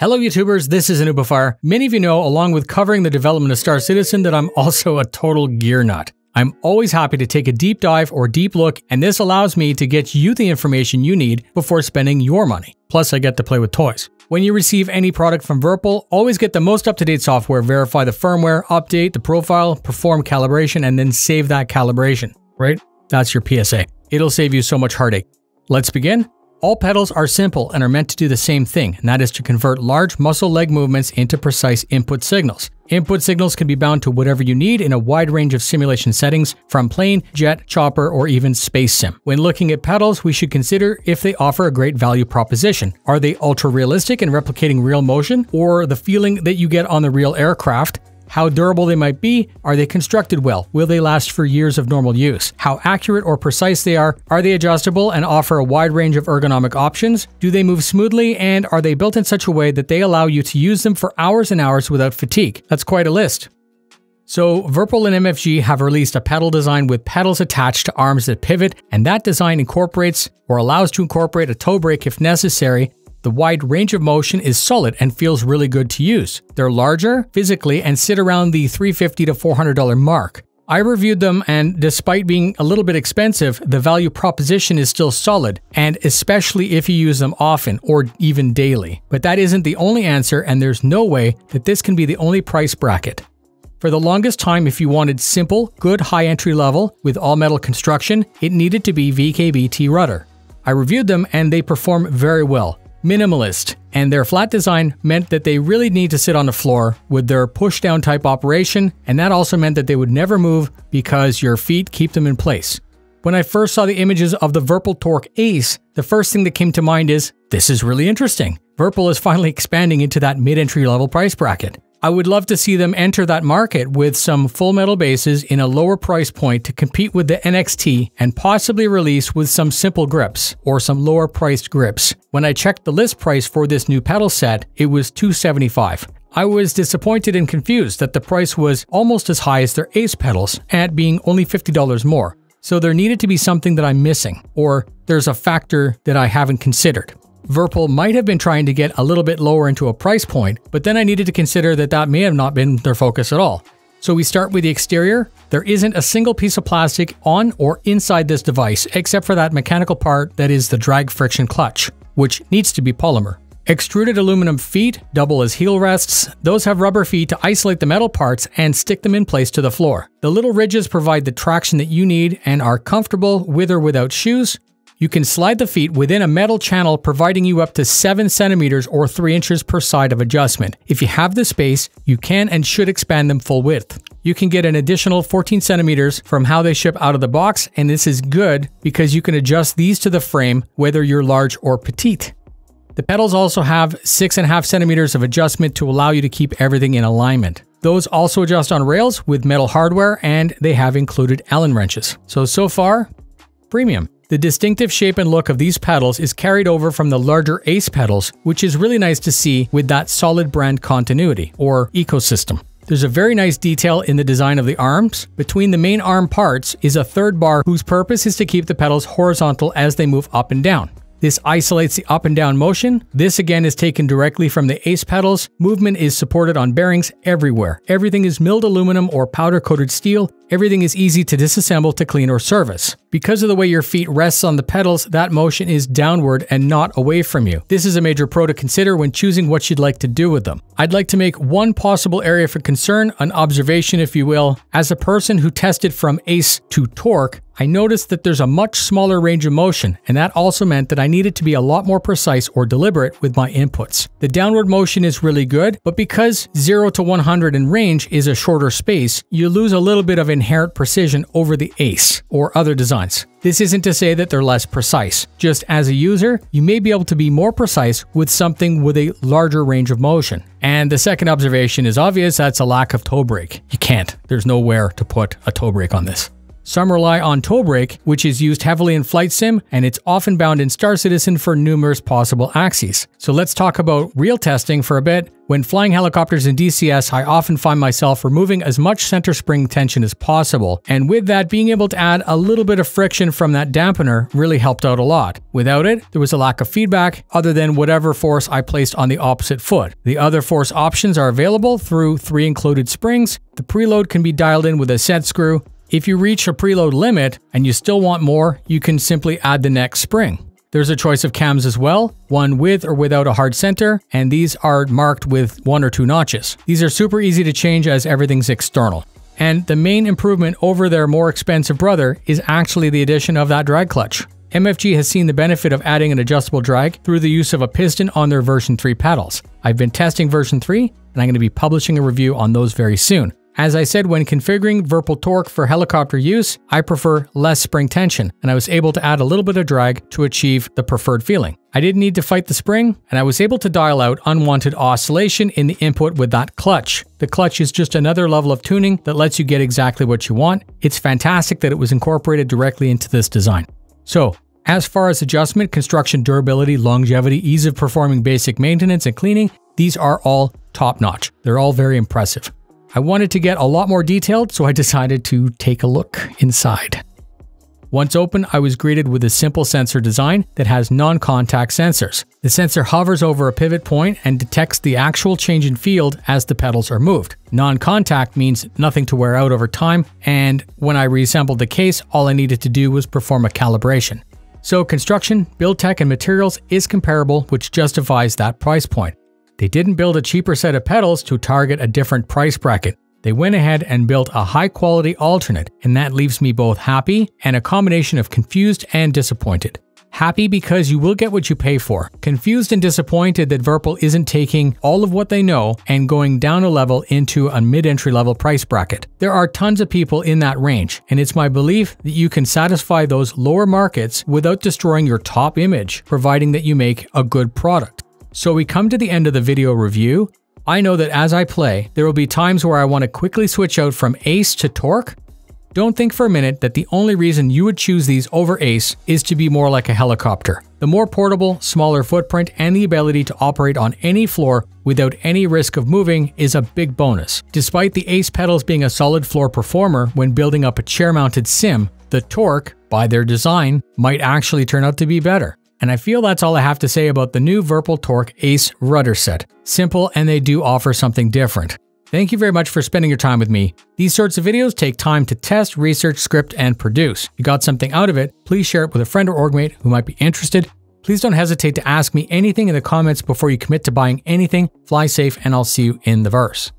Hello YouTubers, this is noobifier. Many of you know, along with covering the development of starcitizen, that I'm also a total gear nut. I'm always happy to take a deep dive or deep look, and this allows me to get you the information you need before spending your money. Plus, I get to play with toys. When you receive any product from VIRPIL, always get the most up-to-date software, verify the firmware, update the profile, perform calibration, and then save that calibration, right? That's your PSA. It'll save you so much heartache. Let's begin. All pedals are simple and are meant to do the same thing, and that is to convert large muscle leg movements into precise input signals. Input signals can be bound to whatever you need in a wide range of simulation settings, from plane, jet, chopper, or even space sim. When looking at pedals, we should consider if they offer a great value proposition. Are they ultra realistic in replicating real motion, or the feeling that you get on the real aircraft? How durable they might be? Are they constructed well? Will they last for years of normal use? How accurate or precise they are? Are they adjustable and offer a wide range of ergonomic options? Do they move smoothly, and are they built in such a way that they allow you to use them for hours and hours without fatigue? That's quite a list. So VIRPIL and MFG have released a pedal design with pedals attached to arms that pivot, and that design incorporates or allows to incorporate a toe brake if necessary. The wide range of motion is solid and feels really good to use. They're larger physically and sit around the $350 to $400 mark. I reviewed them, and despite being a little bit expensive, the value proposition is still solid, and especially if you use them often or even daily. But that isn't the only answer, and there's no way that this can be the only price bracket. For the longest time, if you wanted simple, good high entry level with all metal construction, it needed to be VKB T-Rudder. I reviewed them and they perform very well. Minimalist, and their flat design meant that they really need to sit on the floor with their push-down type operation, and that also meant that they would never move because your feet keep them in place. When I first saw the images of the ACETorQ Ace, the first thing that came to mind is, this is really interesting. VIRPIL is finally expanding into that mid-entry level price bracket. I would love to see them enter that market with some full metal bases in a lower price point to compete with the NXT, and possibly release with some simple grips or some lower priced grips. When I checked the list price for this new pedal set, it was $275. I was disappointed and confused that the price was almost as high as their Ace pedals, at being only $50 more. So there needed to be something that I'm missing, or there's a factor that I haven't considered. VIRPIL might have been trying to get a little bit lower into a price point, but then I needed to consider that that may have not been their focus at all. So we start with the exterior. There isn't a single piece of plastic on or inside this device, except for that mechanical part that is the drag friction clutch, which needs to be polymer. Extruded aluminum feet double as heel rests. Those have rubber feet to isolate the metal parts and stick them in place to the floor. The little ridges provide the traction that you need and are comfortable with or without shoes. You can slide the feet within a metal channel, providing you up to 7 centimeters or 3 inches per side of adjustment. If you have the space, you can and should expand them full width. You can get an additional 14 centimeters from how they ship out of the box, and this is good because you can adjust these to the frame whether you're large or petite. The pedals also have 6.5 centimeters of adjustment to allow you to keep everything in alignment. Those also adjust on rails with metal hardware, and they have included Allen wrenches. So far, premium. The distinctive shape and look of these pedals is carried over from the larger Ace pedals, which is really nice to see with that solid brand continuity, or ecosystem. There's a very nice detail in the design of the arms. Between the main arm parts is a third bar whose purpose is to keep the pedals horizontal as they move up and down. This isolates the up and down motion. This again is taken directly from the Ace pedals. Movement is supported on bearings everywhere. Everything is milled aluminum or powder coated steel. Everything is easy to disassemble, to clean, or service. Because of the way your feet rests on the pedals, that motion is downward and not away from you. This is a major pro to consider when choosing what you'd like to do with them. I'd like to make one possible area for concern, an observation if you will. As a person who tested from Ace to Torque, I noticed that there's a much smaller range of motion, and that also meant that I needed to be a lot more precise or deliberate with my inputs. The downward motion is really good, but because 0 to 100 in range is a shorter space, you lose a little bit of inherent precision over the Ace or other designs. This isn't to say that they're less precise. Just as a user, you may be able to be more precise with something with a larger range of motion. And the second observation is obvious, that's a lack of toe brake. You can't. There's nowhere to put a toe brake on this. Some rely on toe brake, which is used heavily in flight sim, and it's often bound in Star Citizen for numerous possible axes. So let's talk about real testing for a bit. When flying helicopters in DCS, I often find myself removing as much center spring tension as possible, and with that, being able to add a little bit of friction from that dampener really helped out a lot. Without it, there was a lack of feedback other than whatever force I placed on the opposite foot. The other force options are available through 3 included springs. The preload can be dialed in with a set screw. If you reach a preload limit and you still want more, you can simply add the next spring. There's a choice of cams as well, one with or without a hard center, and these are marked with 1 or 2 notches. These are super easy to change as everything's external. And the main improvement over their more expensive brother is actually the addition of that drag clutch. MFG has seen the benefit of adding an adjustable drag through the use of a piston on their version 3 pedals. I've been testing version 3, and I'm going to be publishing a review on those very soon. As I said, when configuring VIRPIL for helicopter use, I prefer less spring tension, and I was able to add a little bit of drag to achieve the preferred feeling. I didn't need to fight the spring, and I was able to dial out unwanted oscillation in the input with that clutch. The clutch is just another level of tuning that lets you get exactly what you want. It's fantastic that it was incorporated directly into this design. So, as far as adjustment, construction, durability, longevity, ease of performing basic maintenance, and cleaning, these are all top-notch. They're all very impressive. I wanted to get a lot more detailed, so I decided to take a look inside. Once open, I was greeted with a simple sensor design that has non-contact sensors. The sensor hovers over a pivot point and detects the actual change in field as the pedals are moved. Non-contact means nothing to wear out over time, and when I reassembled the case, all I needed to do was perform a calibration. So construction, build tech, and materials is comparable, which justifies that price point. They didn't build a cheaper set of pedals to target a different price bracket. They went ahead and built a high-quality alternate, and that leaves me both happy and a combination of confused and disappointed. Happy because you will get what you pay for. Confused and disappointed that VIRPIL isn't taking all of what they know and going down a level into a mid-entry level price bracket. There are tons of people in that range, and it's my belief that you can satisfy those lower markets without destroying your top image, providing that you make a good product. So we come to the end of the video review. I know that as I play, there will be times where I want to quickly switch out from Ace to Torque. Don't think for a minute that the only reason you would choose these over Ace is to be more like a helicopter. The more portable, smaller footprint, and the ability to operate on any floor without any risk of moving is a big bonus. Despite the Ace pedals being a solid floor performer when building up a chair-mounted sim, the Torque, by their design, might actually turn out to be better. And I feel that's all I have to say about the new VIRPIL Ace rudder set. Simple, and they do offer something different. Thank you very much for spending your time with me. These sorts of videos take time to test, research, script, and produce. If you got something out of it, please share it with a friend or orgmate who might be interested. Please don't hesitate to ask me anything in the comments before you commit to buying anything. Fly safe, and I'll see you in the verse.